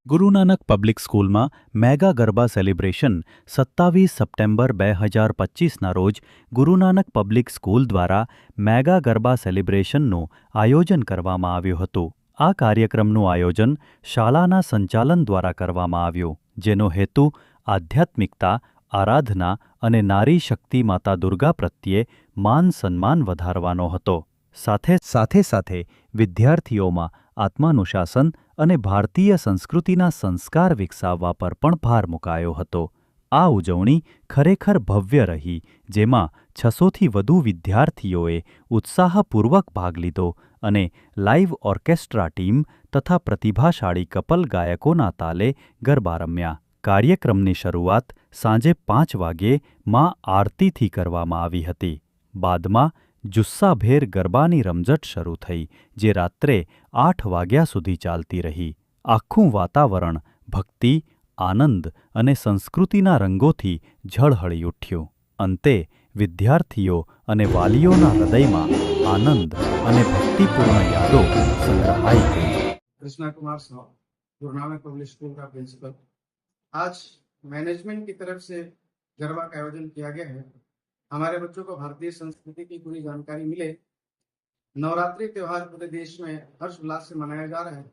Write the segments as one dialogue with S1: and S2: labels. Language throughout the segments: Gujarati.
S1: ગુરુ નાનક પબ્લિક સ્કૂલમાં મેગા ગરબા સેલિબ્રેશન 27 સપ્ટેમ્બર 2025ના રોજ ગુરુ નાનક પબ્લિક સ્કૂલ દ્વારા મેગા ગરબા સેલિબ્રેશનનું આયોજન કરવામાં આવ્યું હતું. આ કાર્યક્રમનું આયોજન શાળાના સંચાલન દ્વારા કરવામાં આવ્યું, જેનો હેતુ આધ્યાત્મિકતા, આરાધના અને નારી શક્તિ માતા દુર્ગા પ્રત્યે માન સન્માન વધારવાનો હતો. સાથે વિદ્યાર્થીઓમાં આત્માનુશાસન અને ભારતીય સંસ્કૃતિના સંસ્કાર વિકસાવવા પર પણ ભાર મુકાયો હતો. આ ઉજવણી ખરેખર ભવ્ય રહી, જેમાં 600થી વધુ વિદ્યાર્થીઓએ ઉત્સાહપૂર્વક ભાગ લીધો અને લાઇવ ઓર્કેસ્ટ્રા ટીમ તથા પ્રતિભાશાળી કપલ ગાયકોના તાલે ગરબા રમ્યા. કાર્યક્રમની શરૂઆત સાંજે 5 વાગ્યે મા આરતીથી કરવામાં આવી હતી. બાદમાં જુસ્સાભેર ગરબાની રમઝટ શરૂ થઈ, જે રાત્રે 8 વાગ્યા સુધી ચાલતી રહી. આખું વાતાવરણ ભક્તિ, આનંદ અને સંસ્કૃતિના રંગોથી ઝળહળી ઉઠ્યું. અંતે વિદ્યાર્થીઓ અને વાલીઓના હૃદયમાં આનંદ અને ભક્તિપૂર્ણ યાદો સંગ્રહાઈ ગઈ.
S2: कृष्णा कुमार साहब, गुरु नानक पब्लिक स्कूल का प्रिंसिपल। आज मैनेजमेंट की तरफ से गरबा का आयोजन किया गया है। हमारे बच्चों को भारतीय संस्कृति की पूरी जानकारी मिले। नवरात्रि त्योहार पूरे देश में हर्ष उल्लास से मनाया जा रहा है।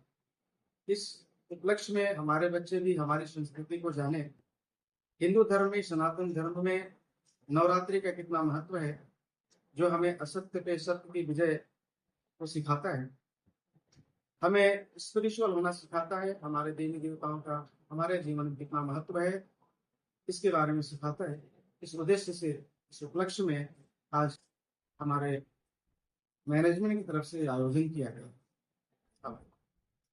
S2: इस उपलक्ष्य में हमारे बच्चे भी हमारी संस्कृति को जाने। हिंदू धर्म में, सनातन धर्म में नवरात्रि का कितना महत्व है, जो हमें असत्य पे सत्य की विजय को सिखाता है, हमें स्पिरिचुअल होना सिखाता है, हमारे देवी देवताओं का हमारे जीवन में कितना महत्व है, इसके बारे में सिखाता है। इस उद्देश्य से इस उपलक्ष्य में आज हमारे मैनेजमेंट की तरफ से आयोजन किया गया।